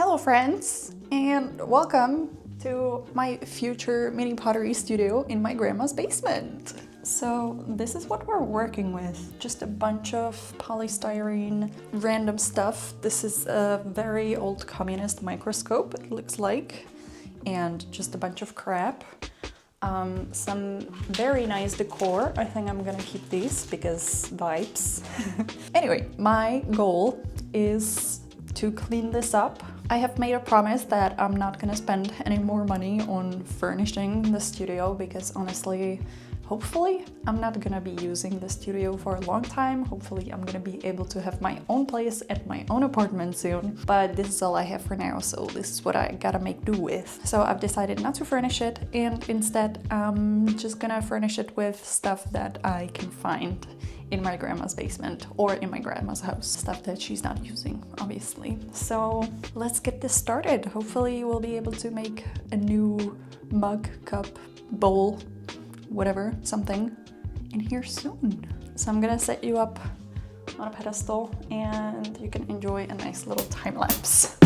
Hello friends, and welcome to my future mini pottery studio in my grandma's basement. So this is what we're working with, just a bunch of polystyrene, random stuff. This is a very old communist microscope, it looks like, and just a bunch of crap. Some very nice decor. I think I'm gonna keep these because vibes. Anyway, my goal is to clean this up. I have made a promise that I'm not gonna spend any more money on furnishing the studio because honestly, hopefully, I'm not gonna be using the studio for a long time. Hopefully, I'm gonna be able to have my own place at my own apartment soon. But this is all I have for now, so this is what I gotta make do with. So I've decided not to furnish it, and instead, I'm just gonna furnish it with stuff that I can find in my grandma's basement or in my grandma's house. Stuff that she's not using, obviously. So let's get this started. Hopefully, we'll be able to make a new mug, cup, bowl, whatever, something in here soon. So I'm gonna set you up on a pedestal and you can enjoy a nice little time lapse.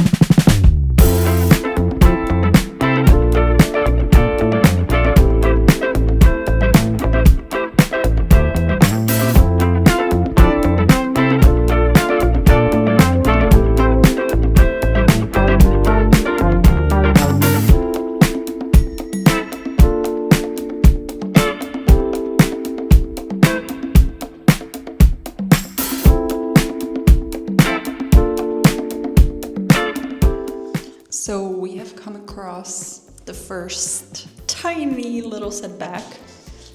So we have come across the first tiny little setback,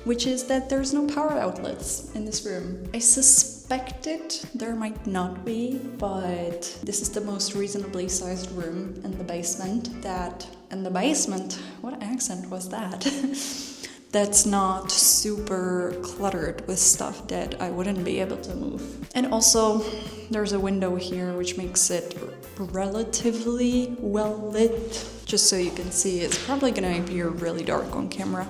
which is that there's no power outlets in this room. I suspected there might not be, but this is the most reasonably sized room in the basement what accent was that? That's not super cluttered with stuff that I wouldn't be able to move. And also, there's a window here which makes it relatively well lit. Just so you can see, it's probably gonna appear really dark on camera,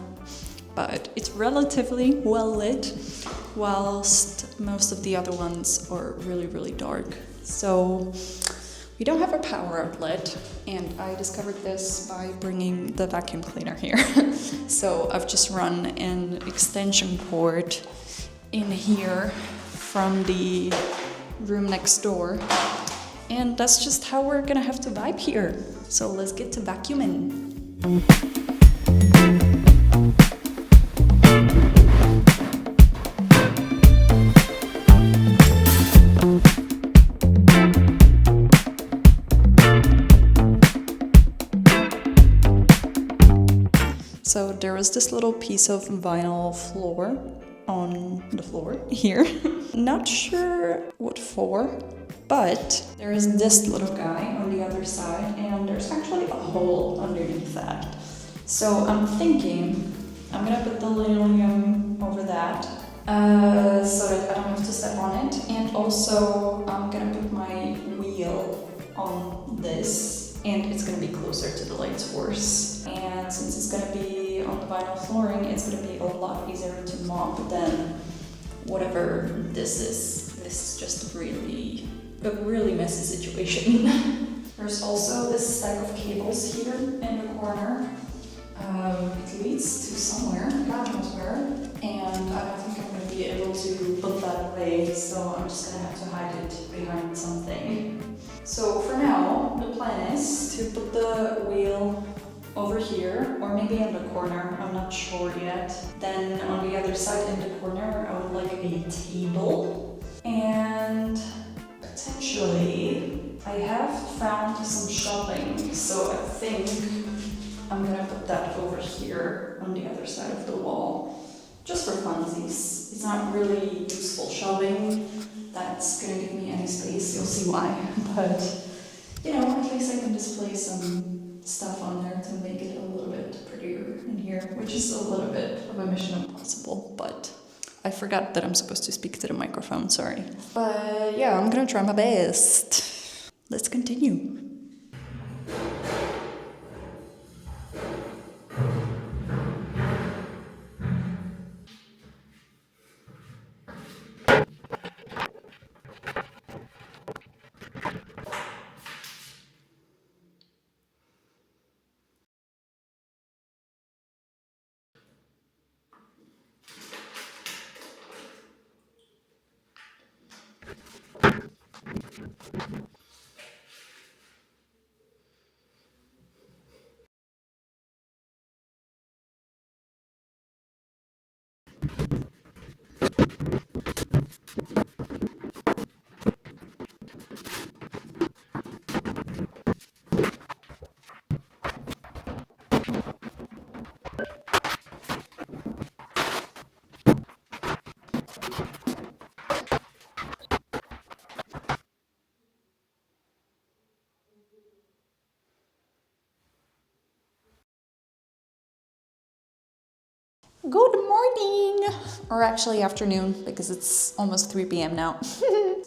but it's relatively well lit, whilst most of the other ones are really, really dark. So we don't have a power outlet, and I discovered this by bringing the vacuum cleaner here. So I've just run an extension cord in here from the room next door, and that's just how we're gonna have to vibe here. So let's get to vacuuming. So there was this little piece of vinyl floor on the floor here. Not sure what for, but there is this little guy on the other side, and there's actually a hole underneath that. So I'm thinking I'm gonna put the linoleum over that so that I don't have to step on it, and also I'm gonna put my wheel on this, and it's gonna be closer to the light source. And since it's gonna be on the vinyl flooring, it's gonna be a lot easier to mop than whatever this is. This is just a really messy situation. There's also this stack of cables here in the corner. It leads to somewhere, God knows where, and I don't think I'm gonna be able to put that away, so I'm just gonna have to hide it behind something. So for now, the plan is to put the wheel over here, or maybe in the corner, I'm not sure yet. Then on the other side in the corner, I would like a table. And potentially, I have found some shelving, so I think I'm gonna put that over here on the other side of the wall, just for funsies. It's not really useful shelving that's gonna give me any space, you'll see why. But, you know, at least I can display some stuff on there to make it a little bit prettier in here, which is a little bit of a mission impossible, but I forgot that I'm supposed to speak to the microphone, sorry. But yeah, I'm gonna try my best. Let's continue. Good morning! Or actually afternoon, because it's almost 3 p.m. now.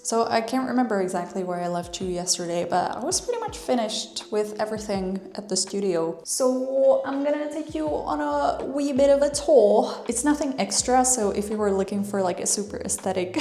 So I can't remember exactly where I left you yesterday, but I was pretty much finished with everything at the studio. So I'm gonna take you on a wee bit of a tour. It's nothing extra, so if you were looking for like a super aesthetic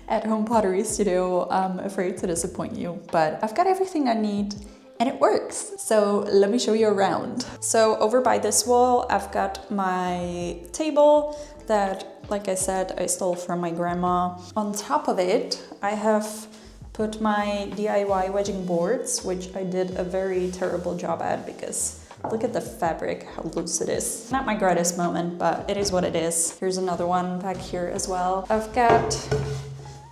at-home pottery studio, I'm afraid to disappoint you, but I've got everything I need and it works. So let me show you around. So over by this wall, I've got my table that, like I said, I stole from my grandma. On top of it, I have put my DIY wedging boards, which I did a very terrible job at because look at the fabric, how loose it is. Not my greatest moment, but it is what it is. Here's another one back here as well. I've got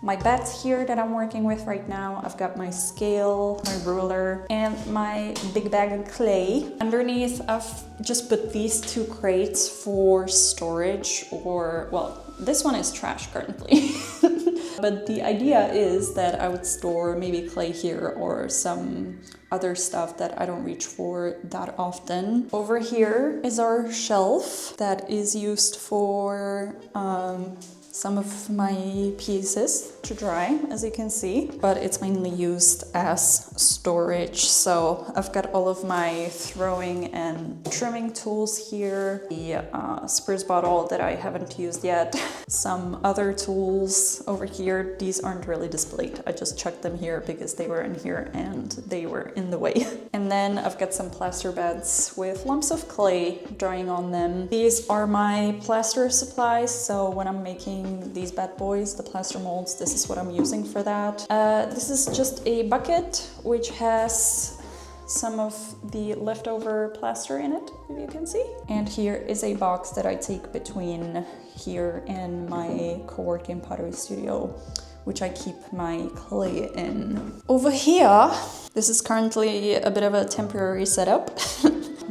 my bats here that I'm working with right now. I've got my scale, my ruler, and my big bag of clay. Underneath, I've just put these two crates for storage, or, well, this one is trash currently. But the idea is that I would store maybe clay here or some other stuff that I don't reach for that often. Over here is our shelf that is used for some of my pieces to dry, as you can see, but it's mainly used as storage. So I've got all of my throwing and trimming tools here, the spruce bottle that I haven't used yet, some other tools over here. These aren't really displayed. I just chucked them here because they were in here and they were in the way. And then I've got some plaster beds with lumps of clay drying on them. These are my plaster supplies, so when I'm making these bad boys, the plaster molds, this is what I'm using for that. This is just a bucket which has some of the leftover plaster in it, if you can see. And here is a box that I take between here and my co-working pottery studio, which I keep my clay in. Over here, this is currently a bit of a temporary setup.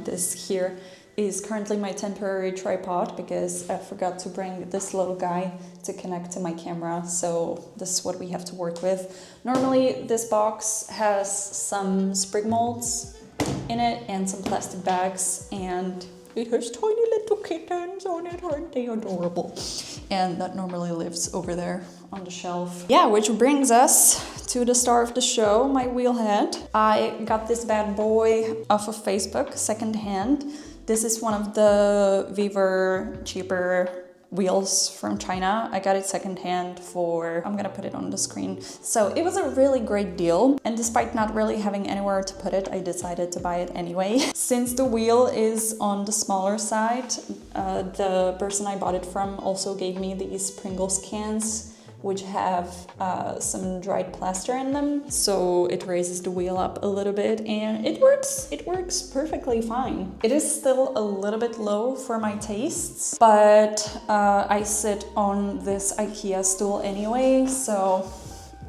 This here is currently my temporary tripod because I forgot to bring this little guy to connect to my camera, so this is what we have to work with. Normally this box has some sprig molds in it and some plastic bags, and it has tiny little kittens on it, aren't they adorable? And that normally lives over there on the shelf. Yeah, which brings us to the star of the show, my wheel head. I got this bad boy off of Facebook, secondhand. This is one of the Weaver cheaper wheels from China. I got it secondhand for, I'm gonna put it on the screen. So it was a really great deal. And despite not really having anywhere to put it, I decided to buy it anyway. Since the wheel is on the smaller side, the person I bought it from also gave me these Pringles cans, which have some dried plaster in them, so it raises the wheel up a little bit, and it works perfectly fine. It is still a little bit low for my tastes, but I sit on this IKEA stool anyway, so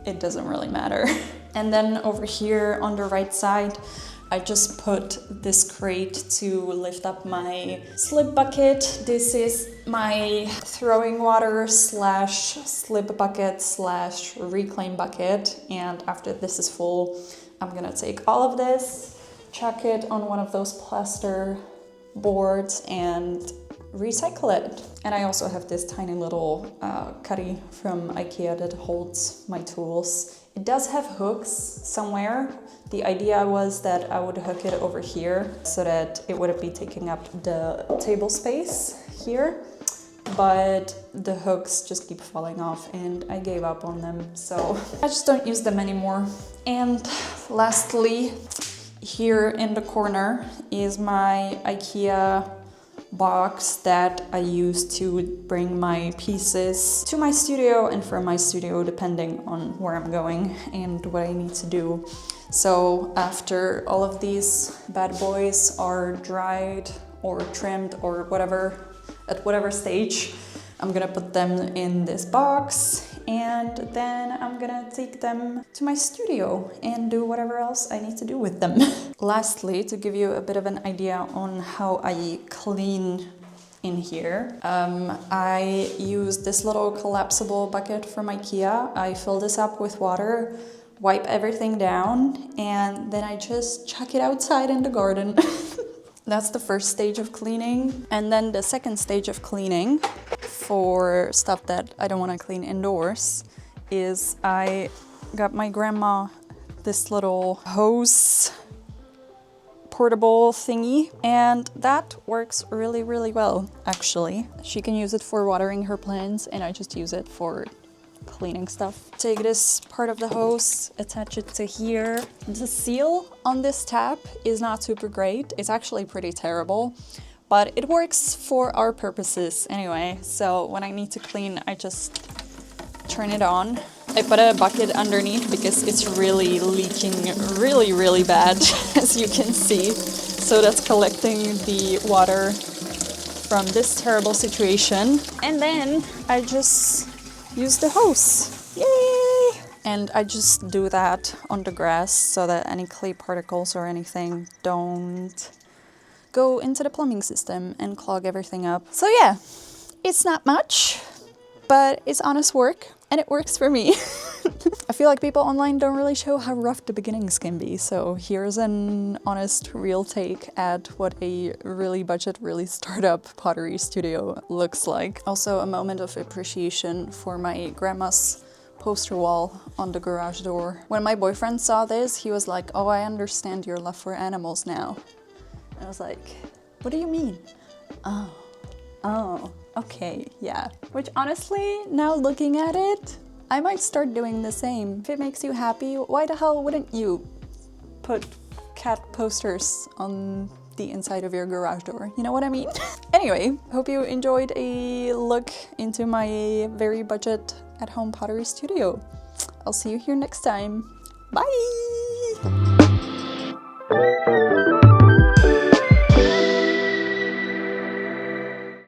it doesn't really matter. And then over here on the right side, I just put this crate to lift up my slip bucket. This is my throwing water slash slip bucket slash reclaim bucket. And after this is full, I'm gonna take all of this, chuck it on one of those plaster boards and recycle it. And I also have this tiny little cutty from IKEA that holds my tools. It does have hooks somewhere. The idea was that I would hook it over here so that it wouldn't be taking up the table space here, but the hooks just keep falling off and I gave up on them, so I just don't use them anymore. And lastly, here in the corner is my IKEA box that I use to bring my pieces to my studio and from my studio, depending on where I'm going and what I need to do. So after all of these bad boys are dried or trimmed or whatever, at whatever stage, I'm gonna put them in this box, and then I'm gonna take them to my studio and do whatever else I need to do with them. Lastly, to give you a bit of an idea on how I clean in here, I use this little collapsible bucket from IKEA. I fill this up with water, wipe everything down, and then I just chuck it outside in the garden. That's the first stage of cleaning. And then the second stage of cleaning for stuff that I don't want to clean indoors is I got my grandma this little hose portable thingy, and that works really, really well, actually. She can use it for watering her plants, and I just use it for cleaning stuff. Take this part of the hose, attach it to here. The seal on this tap is not super great. It's actually pretty terrible, but it works for our purposes anyway. So when I need to clean, I just turn it on. I put a bucket underneath because it's really leaking really, really bad, as you can see. So that's collecting the water from this terrible situation. And then I just use the hose. Yay! And I just do that on the grass so that any clay particles or anything don't go into the plumbing system and clog everything up. So yeah, it's not much, but it's honest work. And it works for me. I feel like people online don't really show how rough the beginnings can be, so here's an honest, real take at what a really budget, really startup pottery studio looks like. Also a moment of appreciation for my grandma's poster wall on the garage door. When my boyfriend saw this, he was like, "Oh, I understand your love for animals now." And I was like, "What do you mean?" Oh, okay, yeah. Which honestly, now looking at it, I might start doing the same. If it makes you happy, why the hell wouldn't you put cat posters on the inside of your garage door? You know what I mean? Anyway, hope you enjoyed a look into my very budget at-home pottery studio. I'll see you here next time. Bye!